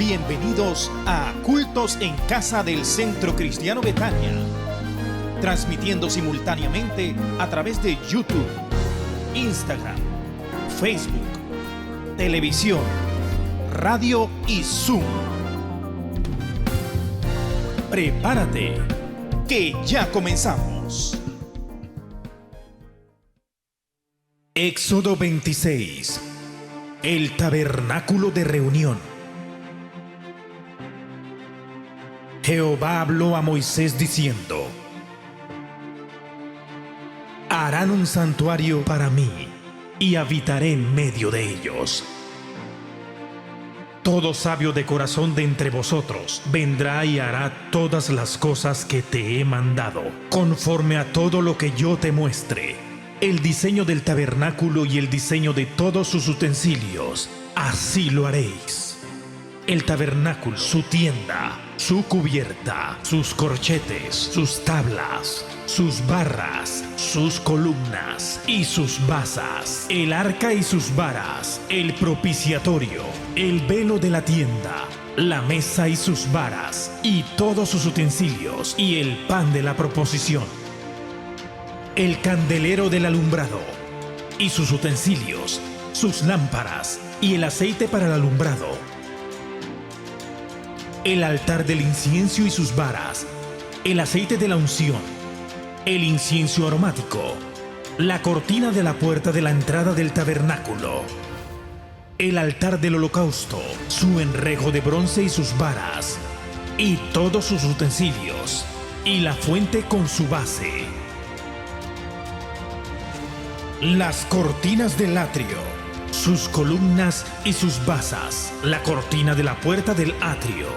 Bienvenidos a Cultos en Casa del Centro Cristiano Betania, transmitiendo simultáneamente a través de YouTube, Instagram, Facebook, televisión, radio y Zoom. Prepárate, que ya comenzamos. Éxodo 26. El tabernáculo de reunión. Jehová habló a Moisés diciendo: harán un santuario para mí, y habitaré en medio de ellos. Todo sabio de corazón de entre vosotros vendrá y hará todas las cosas que te he mandado, conforme a todo lo que yo te muestre. El diseño del tabernáculo y el diseño de todos sus utensilios, así lo haréis. El tabernáculo, su tienda, su cubierta, sus corchetes, sus tablas, sus barras, sus columnas y sus basas, el arca y sus varas, el propiciatorio, el velo de la tienda, la mesa y sus varas, y todos sus utensilios, y el pan de la proposición, el candelero del alumbrado, y sus utensilios, sus lámparas, y el aceite para el alumbrado, el altar del incienso y sus varas, el aceite de la unción, el incienso aromático, la cortina de la puerta de la entrada del tabernáculo, el altar del holocausto, su enrejo de bronce y sus varas, y todos sus utensilios, y la fuente con su base. Las cortinas del atrio, sus columnas y sus basas, la cortina de la puerta del atrio,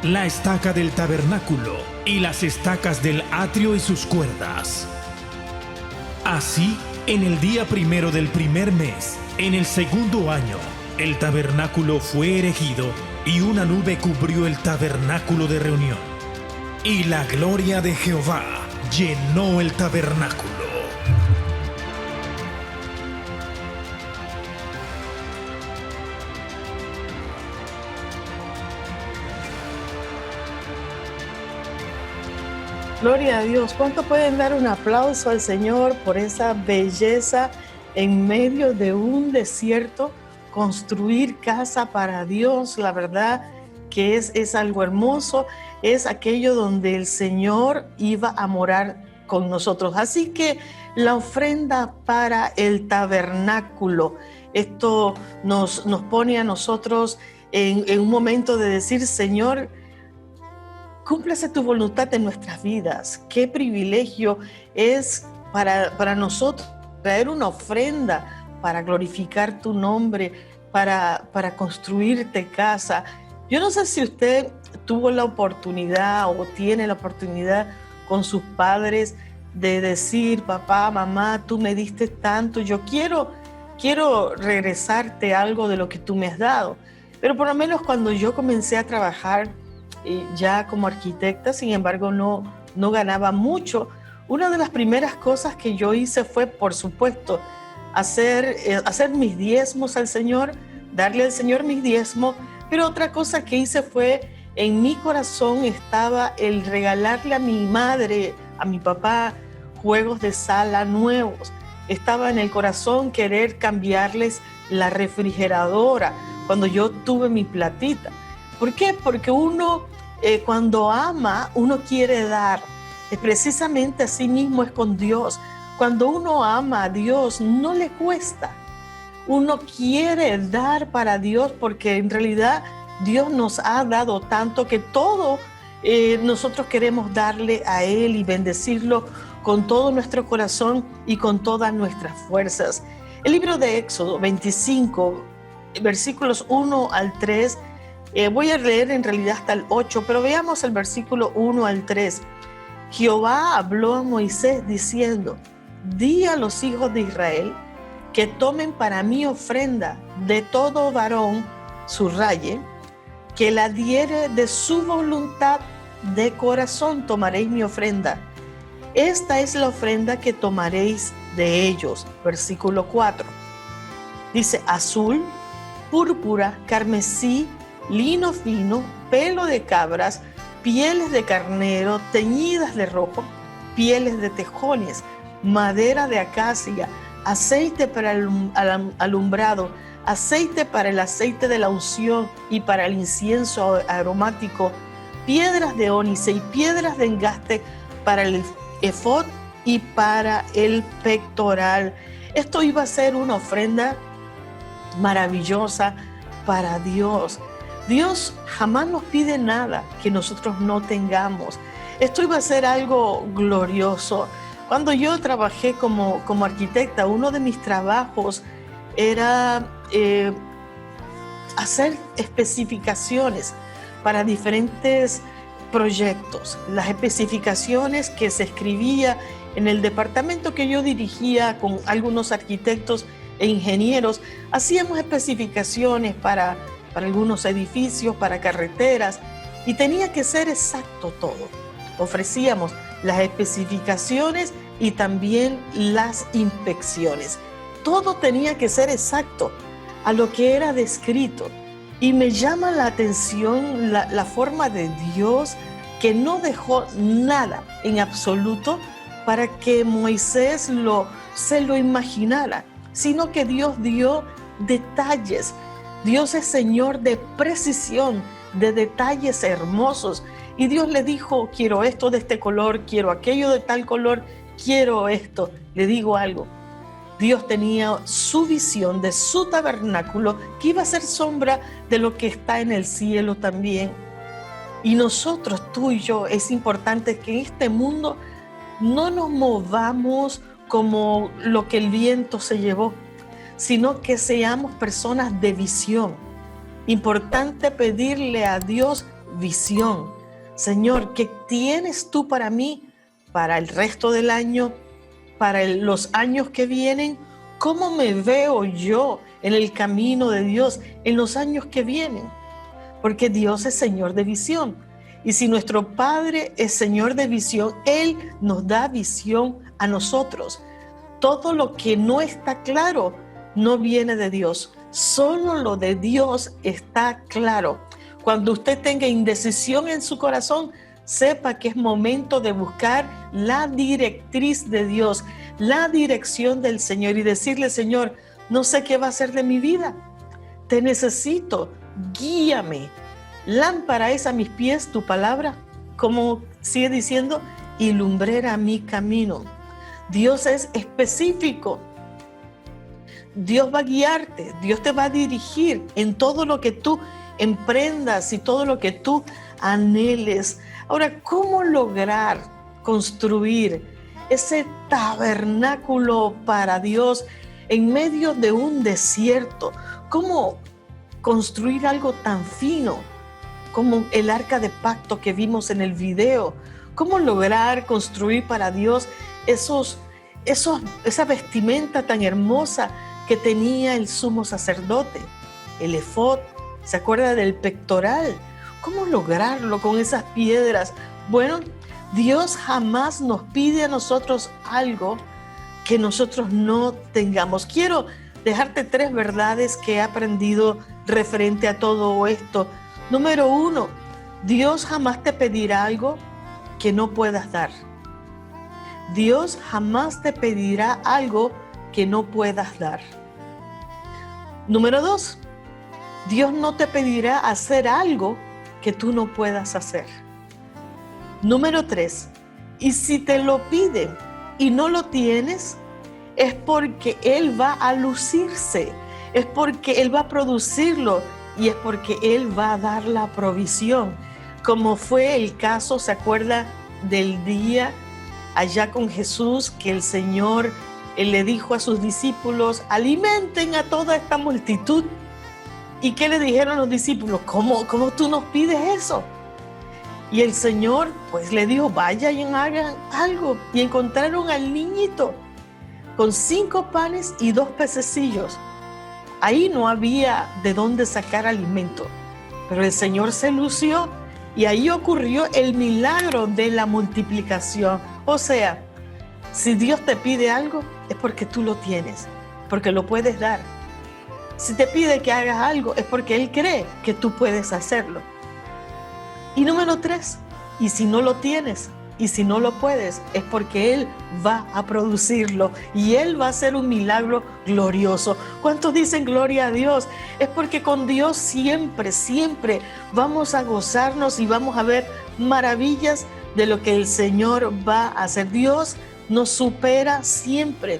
la estaca del tabernáculo y las estacas del atrio y sus cuerdas. Así, en el día primero del primer mes, en el segundo año, el tabernáculo fue erigido y una nube cubrió el tabernáculo de reunión. Y la gloria de Jehová llenó el tabernáculo. Gloria a Dios. ¿Cuánto pueden dar un aplauso al Señor por esa belleza en medio de un desierto? Construir casa para Dios, la verdad que es algo hermoso. Es aquello donde el Señor iba a morar con nosotros. Así que la ofrenda para el tabernáculo, esto nos pone a nosotros en un momento de decir: Señor, cúmplase tu voluntad en nuestras vidas. Qué privilegio es para nosotros traer una ofrenda para glorificar tu nombre, para construirte casa. Yo no sé si usted tuvo la oportunidad o tiene la oportunidad con sus padres de decir: papá, mamá, tú me diste tanto, yo quiero regresarte algo de lo que tú me has dado. Pero por lo menos cuando yo comencé a trabajar ya como arquitecta, sin embargo no ganaba mucho, una de las primeras cosas que yo hice fue, por supuesto, hacer mis diezmos al Señor, darle al Señor mis diezmos. Pero otra cosa que hice fue, en mi corazón estaba el regalarle a mi madre, a mi papá, juegos de sala nuevos. Estaba en el corazón querer cambiarles la refrigeradora cuando yo tuve mi platita. ¿Por qué? Porque uno cuando ama, uno quiere dar. Precisamente así mismo es con Dios. Cuando uno ama a Dios, no le cuesta. Uno quiere dar para Dios porque en realidad Dios nos ha dado tanto que todo nosotros queremos darle a Él y bendecirlo con todo nuestro corazón y con todas nuestras fuerzas. El libro de Éxodo 25, versículos 1 al 3, voy a leer en realidad hasta el 8, pero veamos el versículo 1 al 3. Jehová habló a Moisés diciendo: di a los hijos de Israel que tomen para mí ofrenda de todo varón, subraye, que la diere de su voluntad de corazón, tomaréis mi ofrenda. Esta es la ofrenda que tomaréis de ellos. Versículo 4. Dice: azul, púrpura, carmesí, lino fino, pelo de cabras, pieles de carnero teñidas de rojo, pieles de tejones, madera de acacia, aceite para el alumbrado, aceite para el aceite de la unción y para el incienso aromático, piedras de ónice y piedras de engaste para el efod y para el pectoral. Esto iba a ser una ofrenda maravillosa para Dios. Dios jamás nos pide nada que nosotros no tengamos. Esto iba a ser algo glorioso. Cuando yo trabajé como arquitecta, uno de mis trabajos era hacer especificaciones para diferentes proyectos. Las especificaciones que se escribía en el departamento que yo dirigía con algunos arquitectos e ingenieros, hacíamos especificaciones para algunos edificios, para carreteras, y tenía que ser exacto todo. Ofrecíamos las especificaciones y también las inspecciones. Todo tenía que ser exacto a lo que era descrito. Y me llama la atención la forma de Dios, que no dejó nada en absoluto para que Moisés se lo imaginara, sino que Dios dio detalles. Dios es Señor de precisión, de detalles hermosos. Y Dios le dijo, quiero esto de este color, quiero aquello de tal color, quiero esto. Le digo algo, Dios tenía su visión de su tabernáculo, que iba a ser sombra de lo que está en el cielo también. Y nosotros, tú y yo, es importante que en este mundo no nos movamos como lo que el viento se llevó, sino que seamos personas de visión. Importante pedirle a Dios visión. Señor, ¿qué tienes tú para mí, para el resto del año, para los años que vienen? ¿Cómo me veo yo en el camino de Dios en los años que vienen? Porque Dios es Señor de visión. Y si nuestro Padre es Señor de visión, Él nos da visión a nosotros. Todo lo que no está claro no viene de Dios. Solo lo de Dios está claro. Cuando usted tenga indecisión en su corazón, sepa que es momento de buscar la directriz de Dios, la dirección del Señor, y decirle, Señor, no sé qué va a ser de mi vida. Te necesito, guíame. Lámpara es a mis pies tu palabra, como sigue diciendo, y lumbrera mi camino. Dios es específico. Dios va a guiarte, Dios te va a dirigir en todo lo que tú emprendas y todo lo que tú anheles. Ahora, ¿cómo lograr construir ese tabernáculo para Dios en medio de un desierto? ¿Cómo construir algo tan fino como el arca de pacto que vimos en el video? ¿Cómo lograr construir para Dios esa vestimenta tan hermosa que tenía el sumo sacerdote? El efod, ¿se acuerda del pectoral? ¿Cómo lograrlo con esas piedras? Bueno, Dios jamás nos pide a nosotros algo que nosotros no tengamos. Quiero dejarte 3 verdades que he aprendido referente a todo esto. Número 1, Dios jamás te pedirá algo que no puedas dar. Dios jamás te pedirá algo que no puedas dar. Número 2, Dios no te pedirá hacer algo que tú no puedas hacer. Número 3, y si te lo pide y no lo tienes, es porque Él va a lucirse, es porque Él va a producirlo y es porque Él va a dar la provisión. Como fue el caso, ¿se acuerda del día allá con Jesús que el Señor Él le dijo a sus discípulos, alimenten a toda esta multitud? ¿Y qué le dijeron los discípulos? ¿Cómo tú nos pides eso? Y el Señor pues le dijo, vayan y hagan algo. Y encontraron al niñito con 5 panes y 2 pececillos. Ahí no había de dónde sacar alimento, pero el Señor se lució y ahí ocurrió el milagro de la multiplicación. O sea, si Dios te pide algo, es porque tú lo tienes, porque lo puedes dar. Si te pide que hagas algo, es porque Él cree que tú puedes hacerlo. Y número 3, y si no lo tienes, y si no lo puedes, es porque Él va a producirlo y Él va a hacer un milagro glorioso. ¿Cuántos dicen gloria a Dios? Es porque con Dios siempre, siempre vamos a gozarnos y vamos a ver maravillas de lo que el Señor va a hacer. Dios nos supera siempre.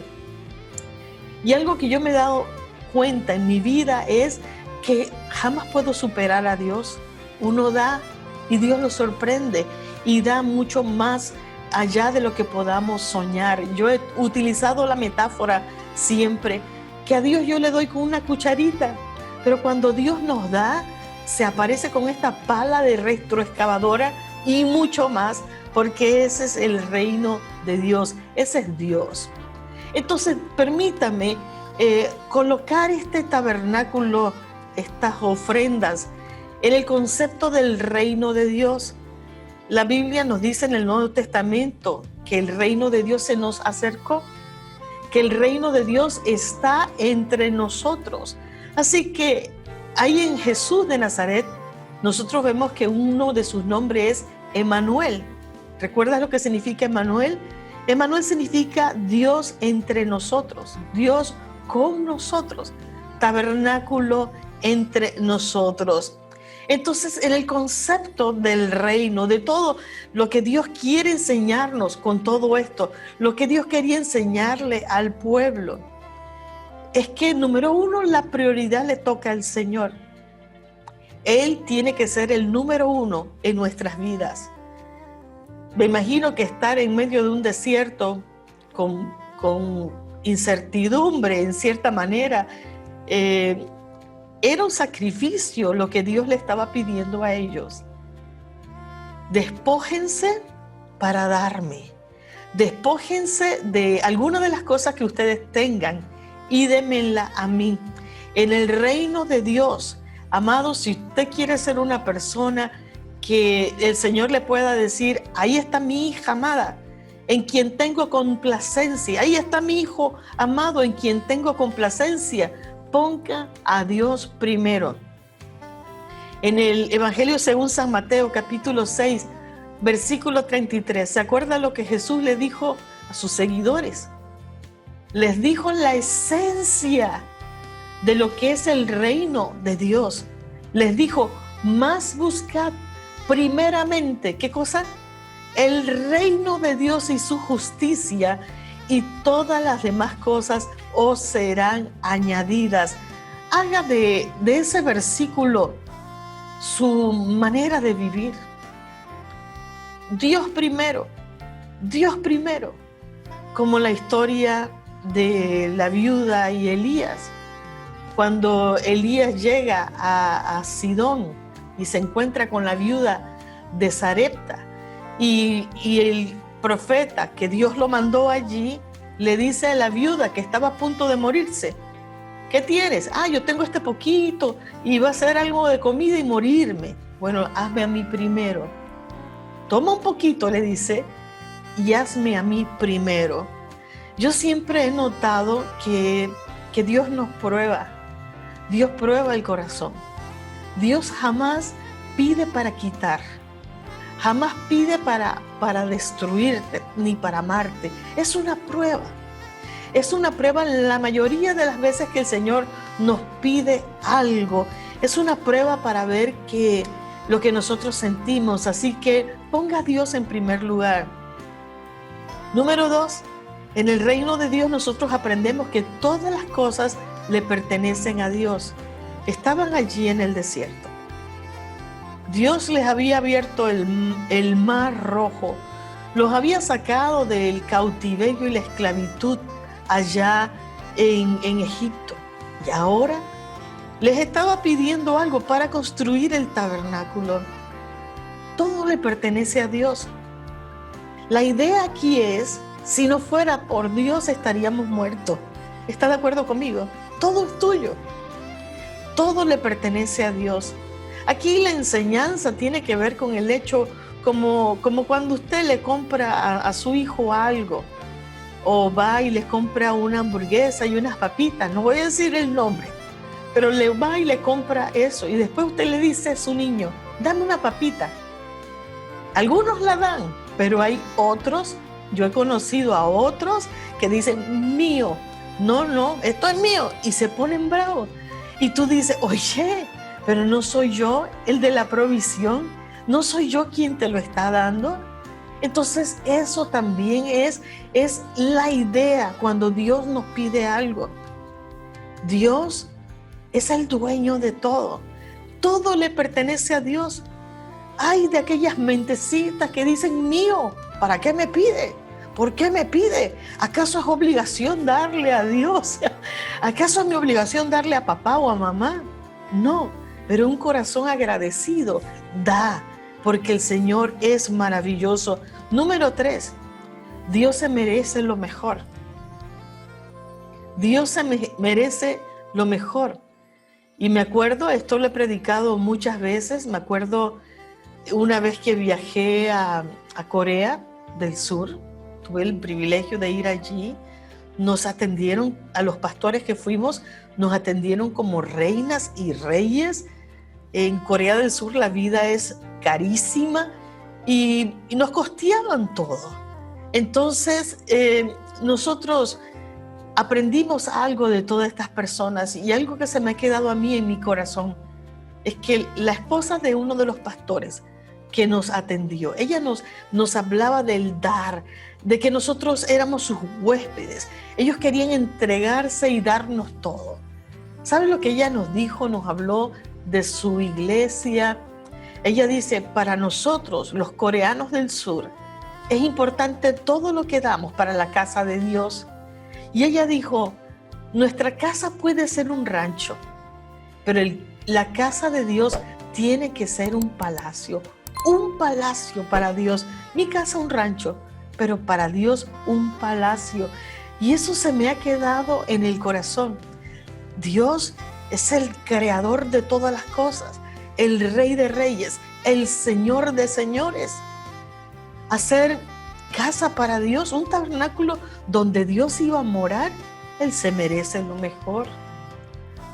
Y algo que yo me he dado cuenta en mi vida es que jamás puedo superar a Dios. Uno da y Dios lo sorprende y da mucho más allá de lo que podamos soñar. Yo he utilizado la metáfora siempre que a Dios yo le doy con una cucharita, pero cuando Dios nos da, se aparece con esta pala de retroexcavadora y mucho más, porque ese es el reino de Dios, ese es Dios. Entonces, permítame colocar este tabernáculo, estas ofrendas, en el concepto del reino de Dios. La Biblia nos dice en el Nuevo Testamento que el reino de Dios se nos acercó, que el reino de Dios está entre nosotros. Así que ahí en Jesús de Nazaret, nosotros vemos que uno de sus nombres es Emmanuel. ¿Recuerdas lo que significa Emmanuel? Emmanuel significa Dios entre nosotros, Dios con nosotros, tabernáculo entre nosotros. Entonces, en el concepto del reino, de todo lo que Dios quiere enseñarnos con todo esto, lo que Dios quería enseñarle al pueblo, es que, número 1, la prioridad le toca al Señor. Él tiene que ser el número 1 en nuestras vidas. Me imagino que estar en medio de un desierto con incertidumbre, en cierta manera, era un sacrificio lo que Dios le estaba pidiendo a ellos. Despójense para darme. Despójense de alguna de las cosas que ustedes tengan y démenla a mí. En el reino de Dios, amado, si usted quiere ser una persona que el Señor le pueda decir, ahí está mi hija amada, en quien tengo complacencia. Ahí está mi hijo amado, en quien tengo complacencia. Ponga a Dios primero. En el Evangelio según San Mateo, capítulo 6, versículo 33, ¿se acuerda lo que Jesús le dijo a sus seguidores? Les dijo la esencia de lo que es el reino de Dios. Les dijo, más buscad primeramente, ¿qué cosa? El reino de Dios y su justicia, y todas las demás cosas os serán añadidas. Haga de ese versículo su manera de vivir. Dios primero, como la historia de la viuda y Elías. Cuando Elías llega a Sidón y se encuentra con la viuda de Sarepta, y el profeta que Dios lo mandó allí le dice a la viuda que estaba a punto de morirse, ¿qué tienes? Yo tengo este poquito y va a hacer algo de comida y morirme. Bueno, hazme a mí primero. Toma un poquito, le dice, y hazme a mí primero. Yo siempre he notado que Dios nos prueba. Dios prueba el corazón. Dios jamás pide para quitar. Jamás pide para destruirte ni para amarte. Es una prueba. Es una prueba la mayoría de las veces que el Señor nos pide algo. Es una prueba para ver lo que nosotros sentimos. Así que ponga a Dios en primer lugar. Número 2, en el reino de Dios nosotros aprendemos que todas las cosas le pertenecen a Dios. Estaban allí en el desierto. Dios les había abierto el mar rojo, los había sacado del cautiverio y la esclavitud allá en Egipto. Y ahora les estaba pidiendo algo para construir el tabernáculo. Todo le pertenece a Dios. La idea aquí es, si no fuera por Dios estaríamos muertos. ¿Está de acuerdo conmigo? Todo es tuyo. Todo le pertenece a Dios. Aquí la enseñanza tiene que ver con el hecho como cuando usted le compra a su hijo algo, o va y le compra una hamburguesa y unas papitas, no voy a decir el nombre, pero le va y le compra eso. Y después usted le dice a su niño, dame una papita. Algunos la dan, pero hay otros, yo he conocido a otros que dicen, mío, no, esto es mío, y se ponen bravos. Y tú dices, oye, pero no soy yo el de la provisión, no soy yo quien te lo está dando. Entonces eso también es la idea cuando Dios nos pide algo. Dios es el dueño de todo. Todo le pertenece a Dios. Ay de aquellas mentecitas que dicen, mío, ¿para qué me pide? ¿Por qué me pide? ¿Acaso es obligación darle a Dios? ¿Acaso es mi obligación darle a papá o a mamá? No, pero un corazón agradecido da, porque el Señor es maravilloso. Número 3, Dios se merece lo mejor. Dios se merece lo mejor. Y me acuerdo, esto lo he predicado muchas veces, me acuerdo una vez que viajé a Corea del Sur, tuve el privilegio de ir allí, nos atendieron, a los pastores que fuimos, nos atendieron como reinas y reyes. En Corea del Sur la vida es carísima y nos costeaban todo. Entonces, nosotros aprendimos algo de todas estas personas y algo que se me ha quedado a mí en mi corazón es que la esposa de uno de los pastores que nos atendió, ella nos hablaba del dar, de que nosotros éramos sus huéspedes. Ellos querían entregarse y darnos todo. ¿Sabe lo que ella nos dijo? Nos habló de su iglesia. Ella dice, para nosotros, los coreanos del sur, es importante todo lo que damos para la casa de Dios. Y ella dijo, nuestra casa puede ser un rancho, pero la casa de Dios tiene que ser un palacio para Dios. Mi casa un rancho, pero para Dios un palacio. Y eso se me ha quedado en el corazón. Dios es el creador de todas las cosas, el Rey de Reyes, el Señor de Señores. Hacer casa para Dios, un tabernáculo donde Dios iba a morar, Él se merece lo mejor.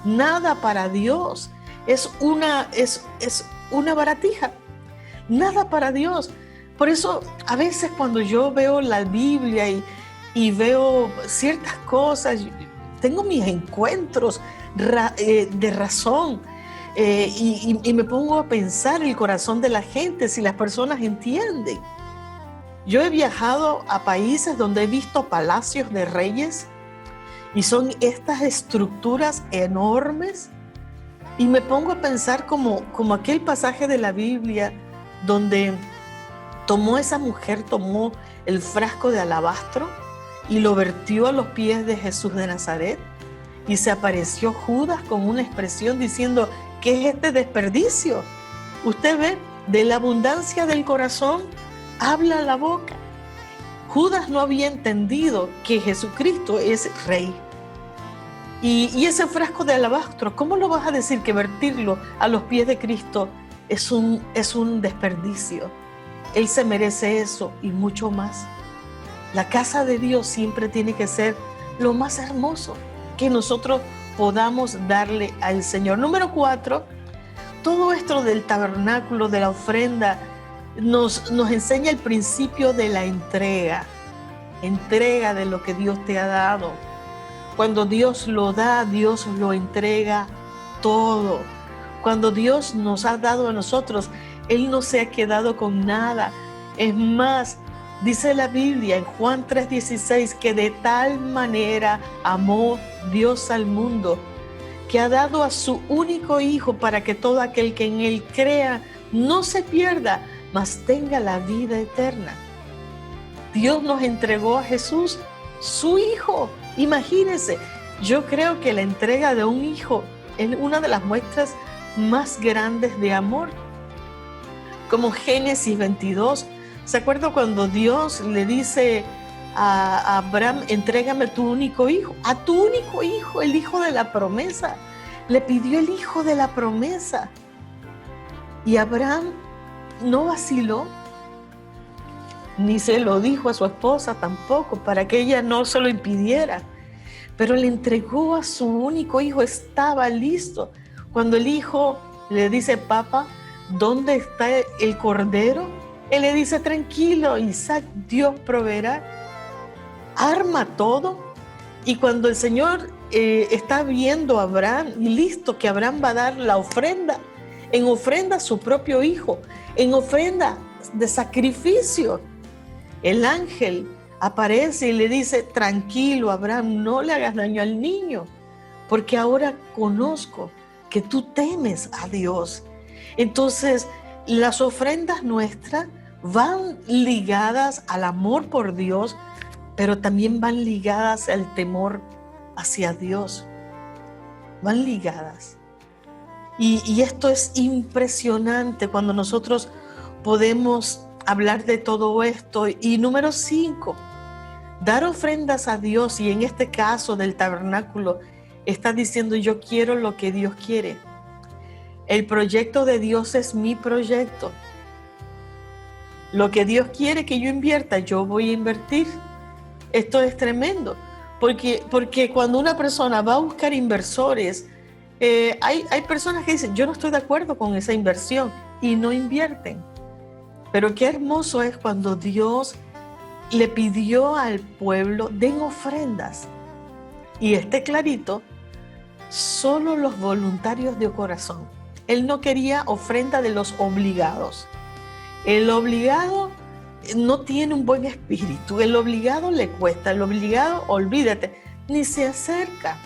Nada para Dios es una baratija. Nada para Dios. Por eso a veces cuando yo veo la Biblia y veo ciertas cosas, tengo mis encuentros de razón y me pongo a pensar el corazón de la gente, si las personas entienden. Yo he viajado a países donde he visto palacios de reyes y son estas estructuras enormes y me pongo a pensar como aquel pasaje de la Biblia donde esa mujer tomó el frasco de alabastro y lo vertió a los pies de Jesús de Nazaret y se apareció Judas con una expresión diciendo, ¿qué es este desperdicio? Usted ve, de la abundancia del corazón habla la boca. Judas no había entendido que Jesucristo es Rey. Y ese frasco de alabastro, ¿cómo lo vas a decir que vertirlo a los pies de Cristo es un desperdicio? Él se merece eso y mucho más. La casa de Dios siempre tiene que ser lo más hermoso que nosotros podamos darle al Señor. Número 4, todo esto del tabernáculo, de la ofrenda, nos enseña el principio de la entrega de lo que Dios te ha dado. Cuando Dios lo da, Dios lo entrega todo. Cuando Dios nos ha dado a nosotros, Él no se ha quedado con nada. Es más, dice la Biblia en Juan 3:16 que de tal manera amó Dios al mundo, que ha dado a su único Hijo para que todo aquel que en Él crea no se pierda, mas tenga la vida eterna. Dios nos entregó a Jesús, su Hijo. Imagínense, yo creo que la entrega de un hijo es una de las muestras más grandes de amor. Como Génesis 22, ¿se acuerda cuando Dios le dice a Abraham, entrégame tu único hijo? A tu único hijo, el hijo de la promesa. Le pidió el hijo de la promesa. Y Abraham no vaciló, ni se lo dijo a su esposa tampoco, para que ella no se lo impidiera. pero le entregó a su único hijo, estaba listo. Cuando el hijo le dice, papá, ¿dónde está el cordero? Él le dice, tranquilo, Isaac, Dios proveerá. Arma todo, y cuando el Señor está viendo a Abraham, y listo, que Abraham va a dar la ofrenda, en ofrenda a su propio hijo, en ofrenda de sacrificio, el ángel aparece y le dice, tranquilo, Abraham, no le hagas daño al niño, porque ahora conozco que tú temes a Dios. Entonces, las ofrendas nuestras van ligadas al amor por Dios, pero también van ligadas al temor hacia Dios. Van ligadas. Y esto es impresionante cuando nosotros podemos hablar de todo esto. Y número 5, dar ofrendas a Dios, y en este caso del tabernáculo, está diciendo, yo quiero lo que Dios quiere. El proyecto de Dios es mi proyecto. Lo que Dios quiere que yo invierta, yo voy a invertir. Esto es tremendo, porque cuando una persona va a buscar inversores, hay personas que dicen, yo no estoy de acuerdo con esa inversión, y no invierten. Pero qué hermoso es cuando Dios le pidió al pueblo, den ofrendas. Y esté clarito, solo los voluntarios de corazón. Él no quería ofrenda de los obligados. El obligado no tiene un buen espíritu, el obligado le cuesta, el obligado, olvídate, ni se acerca.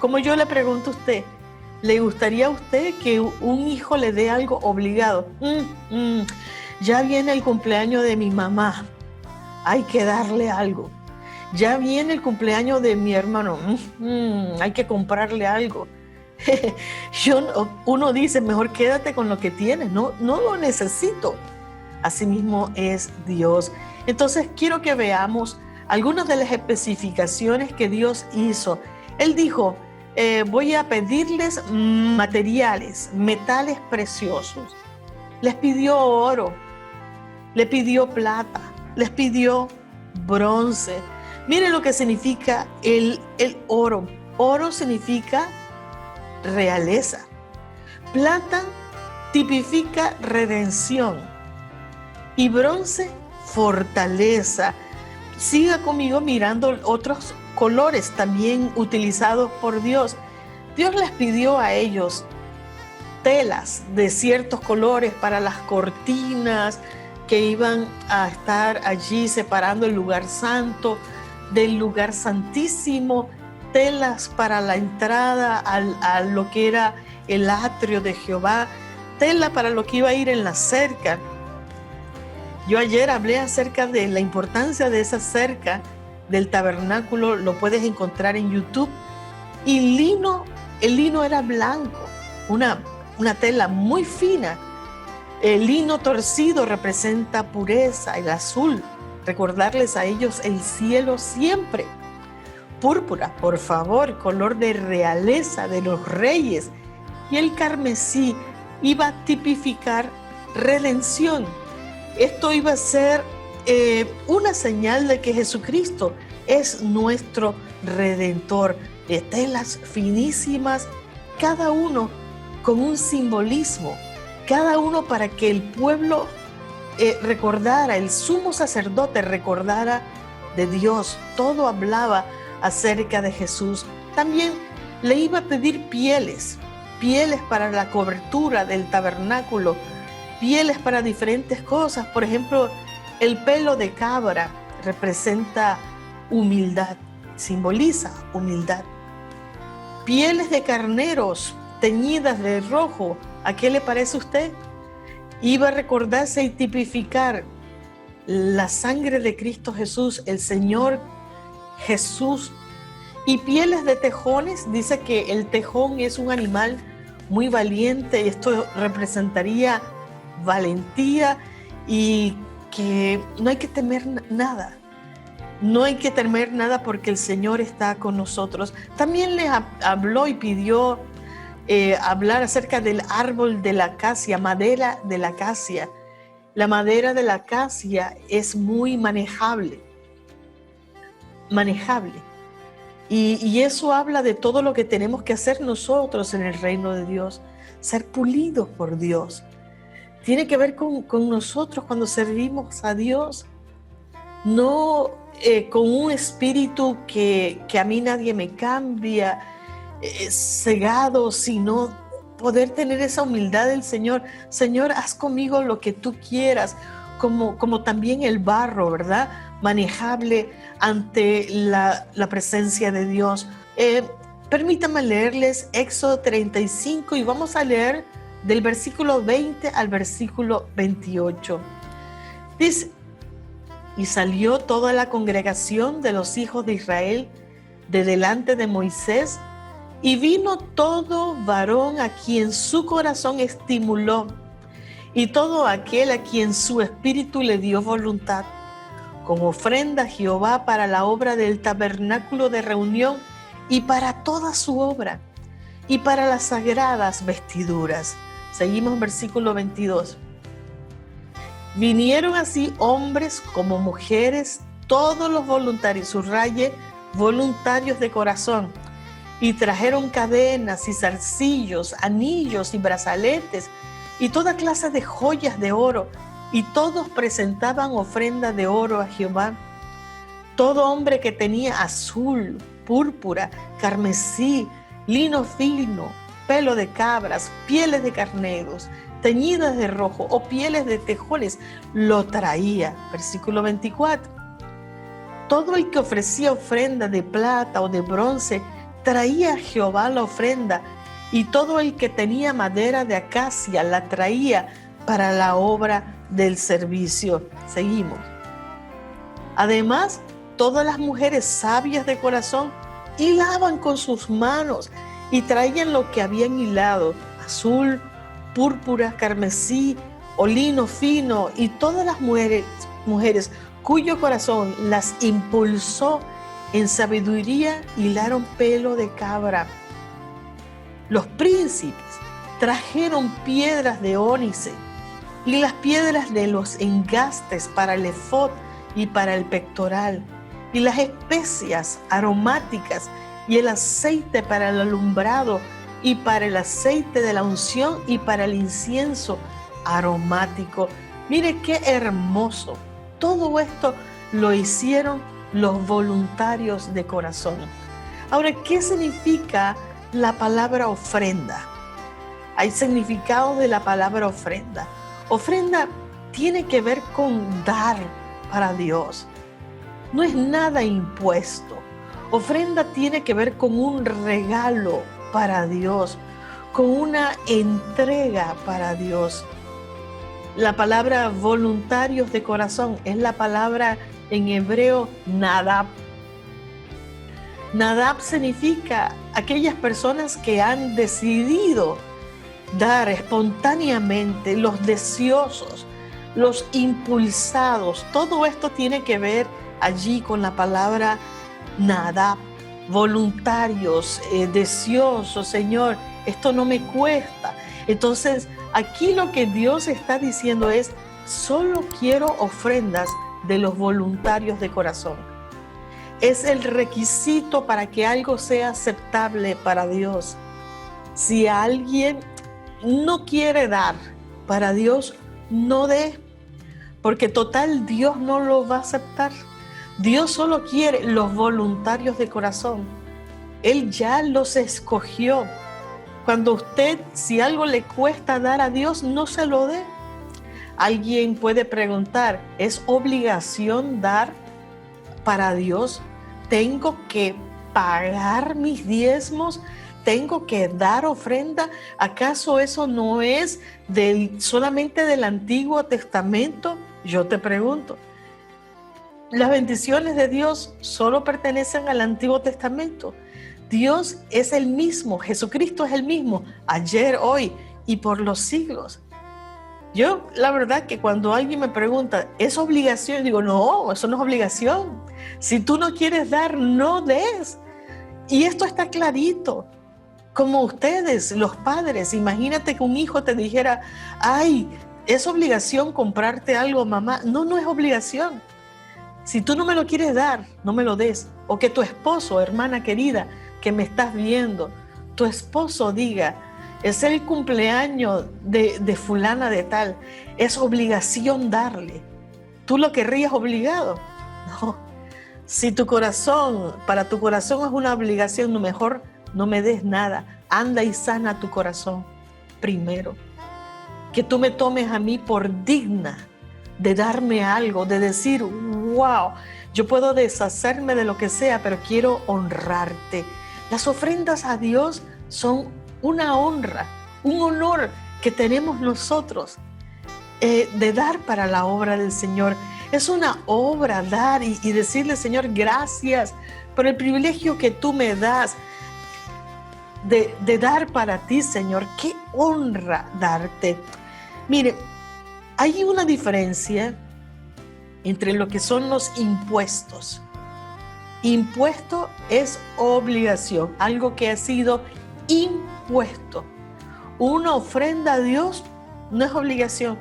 Como yo le pregunto a usted, ¿le gustaría a usted que un hijo le dé algo obligado? Ya viene el cumpleaños de mi mamá, hay que darle algo. Ya viene el cumpleaños de mi hermano, hay que comprarle algo. Uno dice, mejor quédate con lo que tienes, no lo necesito. Asimismo es Dios. Entonces quiero que veamos algunas de las especificaciones que Dios hizo. Él dijo, voy a pedirles materiales, metales preciosos. Les pidió oro, le pidió plata, les pidió bronce. Miren lo que significa el oro. Oro significa realeza. Plata tipifica redención. Y bronce, fortaleza. Siga conmigo mirando otros colores también utilizados por Dios. Dios les pidió a ellos telas de ciertos colores para las cortinas que iban a estar allí separando el lugar santo del lugar santísimo, telas para la entrada a lo que era el atrio de Jehová, tela para lo que iba a ir en la cerca. Yo ayer hablé acerca de la importancia de esa cerca del tabernáculo, lo puedes encontrar en YouTube. Y el lino era blanco, una tela muy fina. El lino torcido representa pureza, el azul, recordarles a ellos el cielo siempre. Púrpura, por favor, color de realeza de los reyes. Y el carmesí iba a tipificar redención. Esto iba a ser una señal de que Jesucristo es nuestro Redentor. De telas finísimas, cada uno con un simbolismo, cada uno para que el pueblo recordara, el sumo sacerdote recordara de Dios. Todo hablaba acerca de Jesús. También le iba a pedir pieles para la cobertura del tabernáculo, pieles para diferentes cosas. Por ejemplo, el pelo de cabra representa humildad, simboliza humildad. Pieles de carneros teñidas de rojo, ¿a qué le parece a usted? Iba a recordarse y tipificar la sangre de Cristo Jesús, el Señor Jesús. Y pieles de tejones, dice que el tejón es un animal muy valiente. Esto representaría valentía y que no hay que temer nada. No hay que temer nada porque el Señor está con nosotros. También les habló y pidió hablar acerca del árbol de la acacia, madera de la acacia. La madera de la acacia es muy manejable. Y eso habla de todo lo que tenemos que hacer nosotros en el reino de Dios, ser pulidos por Dios. Tiene que ver con nosotros cuando servimos a Dios, no con un espíritu que a mí nadie me cambia, cegado, sino poder tener esa humildad del Señor. Señor, haz conmigo lo que tú quieras, como también el barro, ¿verdad? Manejable ante la presencia de Dios. Permítanme leerles Éxodo 35 y vamos a leer del versículo 20 al versículo 28. Dice: y salió toda la congregación de los hijos de Israel de delante de Moisés, y vino todo varón a quien su corazón estimuló, y todo aquel a quien su espíritu le dio voluntad, con ofrenda a Jehová para la obra del tabernáculo de reunión y para toda su obra, y para las sagradas vestiduras. Seguimos versículo 22. Vinieron así hombres como mujeres, todos los voluntarios, subraye, voluntarios de corazón, y trajeron cadenas y zarcillos, anillos y brazaletes, y toda clase de joyas de oro, y todos presentaban ofrenda de oro a Jehová. Todo hombre que tenía azul, púrpura, carmesí, lino fino, pelo de cabras, pieles de carneros, teñidas de rojo o pieles de tejones, lo traía. Versículo 24. Todo el que ofrecía ofrenda de plata o de bronce, traía a Jehová la ofrenda, y todo el que tenía madera de acacia la traía para la obra del servicio. Seguimos. Además, todas las mujeres sabias de corazón hilaban con sus manos y traían lo que habían hilado: azul, púrpura, carmesí o lino fino, y todas las mujeres cuyo corazón las impulsó en sabiduría hilaron pelo de cabra. Los príncipes trajeron piedras de ónice y las piedras de los engastes para el efod y para el pectoral, y las especias aromáticas y el aceite para el alumbrado, y para el aceite de la unción y para el incienso aromático. Mire qué hermoso. Todo esto lo hicieron los voluntarios de corazón. Ahora, ¿qué significa la palabra ofrenda? Hay significados de la palabra ofrenda. Ofrenda tiene que ver con dar para Dios. No es nada impuesto. Ofrenda tiene que ver con un regalo para Dios, con una entrega para Dios. La palabra voluntarios de corazón es la palabra en hebreo nadab. Nadab significa aquellas personas que han decidido dar espontáneamente, los deseosos, los impulsados. Todo esto tiene que ver allí con la palabra nadab. Voluntarios, deseosos, Señor, esto no me cuesta. Entonces, aquí lo que Dios está diciendo es: solo quiero ofrendas de los voluntarios de corazón. Es el requisito para que algo sea aceptable para Dios. Si alguien no quiere dar para Dios, no dé, porque total Dios no lo va a aceptar. Dios solo quiere los voluntarios de corazón. Él ya los escogió. Cuando usted, si algo le cuesta dar a Dios, no se lo dé. Alguien puede preguntar: ¿es obligación dar para Dios? ¿Tengo que pagar mis diezmos? ¿Tengo que dar ofrenda? ¿Acaso eso no es solamente del Antiguo Testamento? Yo te pregunto. Las bendiciones de Dios solo pertenecen al Antiguo Testamento. Dios es el mismo, Jesucristo es el mismo, ayer, hoy y por los siglos. Yo, la verdad que cuando alguien me pregunta, ¿es obligación? Digo, no, eso no es obligación. Si tú no quieres dar, no des. Y esto está clarito. Como ustedes, los padres, imagínate que un hijo te dijera: ay, ¿es obligación comprarte algo, mamá? No, no es obligación. Si tú no me lo quieres dar, no me lo des. O que tu esposo, hermana querida, que me estás viendo, tu esposo diga, es el cumpleaños de fulana de tal, es obligación darle. ¿Tú lo querrías obligado? No. Si para tu corazón es una obligación, lo mejor no me des nada. Anda y sana tu corazón primero. Que tú me tomes a mí por digna de darme algo, de decir, wow, yo puedo deshacerme de lo que sea, pero quiero honrarte. Las ofrendas a Dios son una honra, un honor que tenemos nosotros de dar para la obra del Señor. Es una obra dar y decirle, Señor, gracias por el privilegio que tú me das de dar para ti, Señor. Qué honra darte. Mire, hay una diferencia entre lo que son los impuestos. Impuesto es obligación, algo que ha sido impuesto. Una ofrenda a Dios no es obligación.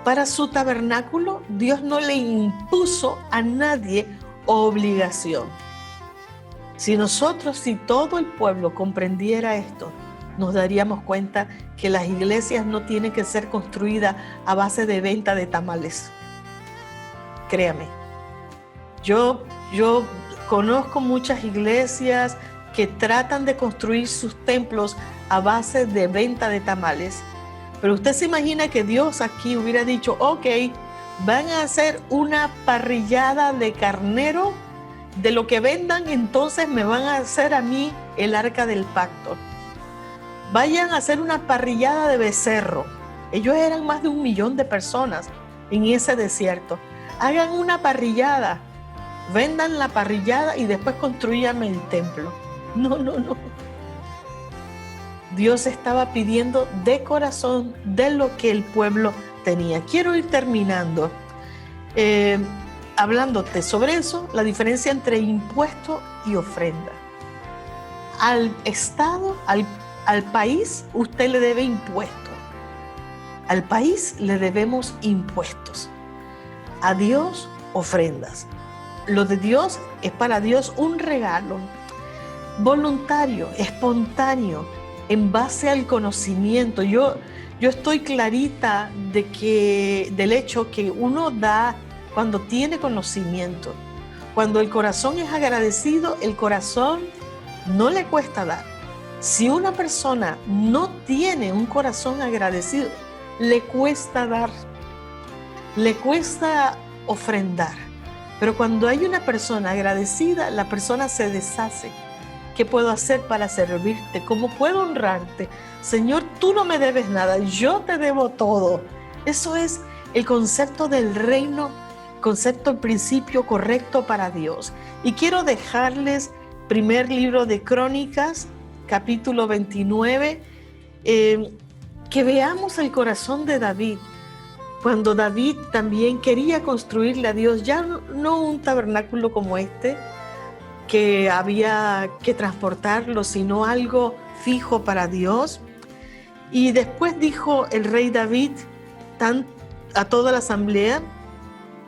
Para su tabernáculo, Dios no le impuso a nadie obligación. Si todo el pueblo comprendiera esto, nos daríamos cuenta que las iglesias no tienen que ser construidas a base de venta de tamales. Créame, yo conozco muchas iglesias que tratan de construir sus templos a base de venta de tamales. Pero usted se imagina que Dios aquí hubiera dicho, ok, van a hacer una parrillada de carnero, de lo que vendan, entonces me van a hacer a mí el arca del pacto. Vayan a hacer una parrillada de becerro. Ellos eran más de 1 millón de personas en ese desierto. Hagan una parrillada, vendan la parrillada y después construyan el templo. No. Dios estaba pidiendo de corazón de lo que el pueblo tenía. Quiero ir terminando hablándote sobre eso, la diferencia entre impuesto y ofrenda. Al Estado, al país, usted le debe impuestos. Al país le debemos impuestos. A Dios, ofrendas. Lo de Dios es para Dios un regalo voluntario, espontáneo, en base al conocimiento. Yo estoy clarita del hecho que uno da cuando tiene conocimiento. Cuando el corazón es agradecido, el corazón no le cuesta dar. Si una persona no tiene un corazón agradecido, le cuesta dar, le cuesta ofrendar. Pero cuando hay una persona agradecida, la persona se deshace. ¿Qué puedo hacer para servirte? ¿Cómo puedo honrarte? Señor, tú no me debes nada, yo te debo todo. Eso es el concepto del reino, concepto, el principio correcto para Dios. Y quiero dejarles primer libro de Crónicas, capítulo 29, que veamos el corazón de David. Cuando David también quería construirle a Dios, ya no un tabernáculo como este, que había que transportarlo, sino algo fijo para Dios. Y después dijo el rey David a toda la asamblea,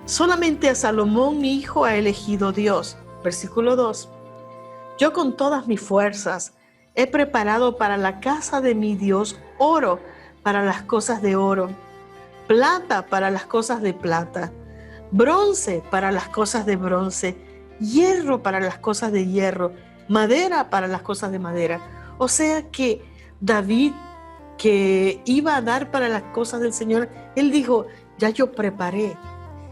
solamente a Salomón mi hijo ha elegido Dios. Versículo 2. Yo con todas mis fuerzas he preparado para la casa de mi Dios oro para las cosas de oro, plata para las cosas de plata, bronce para las cosas de bronce, hierro para las cosas de hierro, madera para las cosas de madera. O sea que David, que iba a dar para las cosas del Señor, él dijo, ya yo preparé,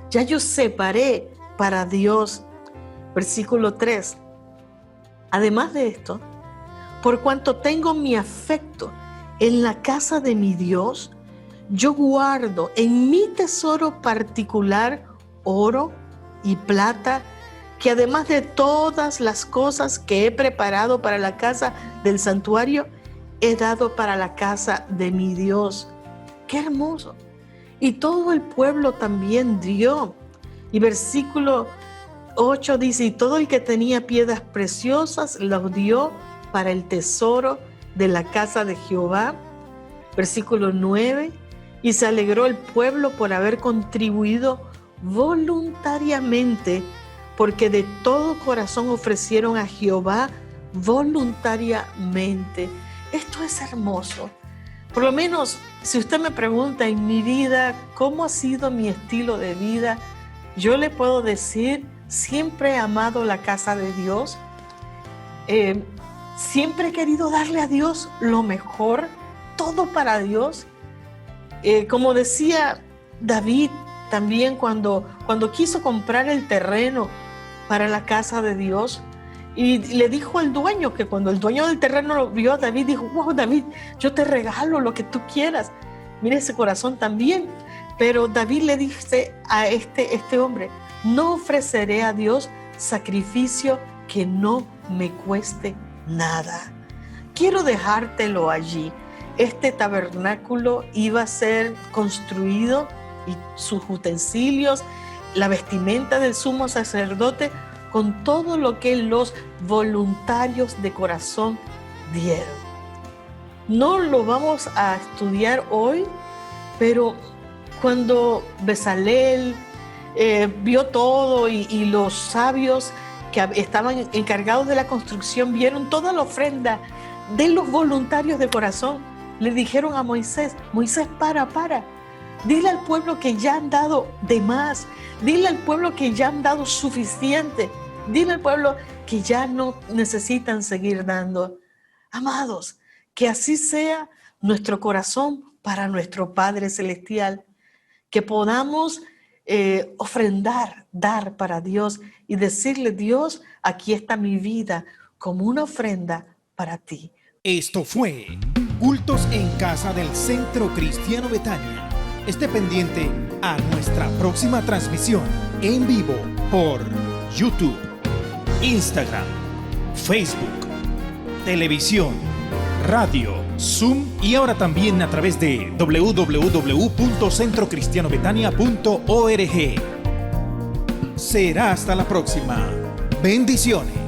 ya yo separé para Dios. Versículo 3. Además de esto, por cuanto tengo mi afecto en la casa de mi Dios, yo guardo en mi tesoro particular oro y plata, que además de todas las cosas que he preparado para la casa del santuario, he dado para la casa de mi Dios. ¡Qué hermoso! Y todo el pueblo también dio. Y versículo 8 dice, y todo el que tenía piedras preciosas los dio para el tesoro de la casa de Jehová. Versículo 9, y se alegró el pueblo por haber contribuido voluntariamente porque de todo corazón ofrecieron a Jehová voluntariamente. Esto es hermoso. Por lo menos, si usted me pregunta en mi vida, ¿cómo ha sido mi estilo de vida? Yo le puedo decir, siempre he amado la casa de Dios. Siempre he querido darle a Dios lo mejor, todo para Dios. Como decía David también cuando quiso comprar el terreno para la casa de Dios, y le dijo al dueño, que cuando el dueño del terreno lo vio a David, dijo: wow, David, yo te regalo lo que tú quieras. Mira ese corazón también. Pero David le dice a este hombre: no ofreceré a Dios sacrificio que no me cueste nada. Quiero dejártelo allí. Este tabernáculo iba a ser construido y sus utensilios, la vestimenta del sumo sacerdote, con todo lo que los voluntarios de corazón dieron. No lo vamos a estudiar hoy, pero cuando Bezalel vio todo y los sabios que estaban encargados de la construcción vieron toda la ofrenda de los voluntarios de corazón, le dijeron a Moisés: Moisés, para. Dile al pueblo que ya han dado de más. Dile al pueblo que ya han dado suficiente. Dile al pueblo que ya no necesitan seguir dando. Amados, que así sea nuestro corazón para nuestro Padre Celestial. Que podamos ofrendar, dar para Dios y decirle: Dios, aquí está mi vida como una ofrenda para ti. Esto fue Cultos en Casa del Centro Cristiano Betania. Esté pendiente a nuestra próxima transmisión en vivo por YouTube, Instagram, Facebook, televisión, radio, Zoom y ahora también a través de www.centrocristianobetania.org. Será hasta la próxima. Bendiciones.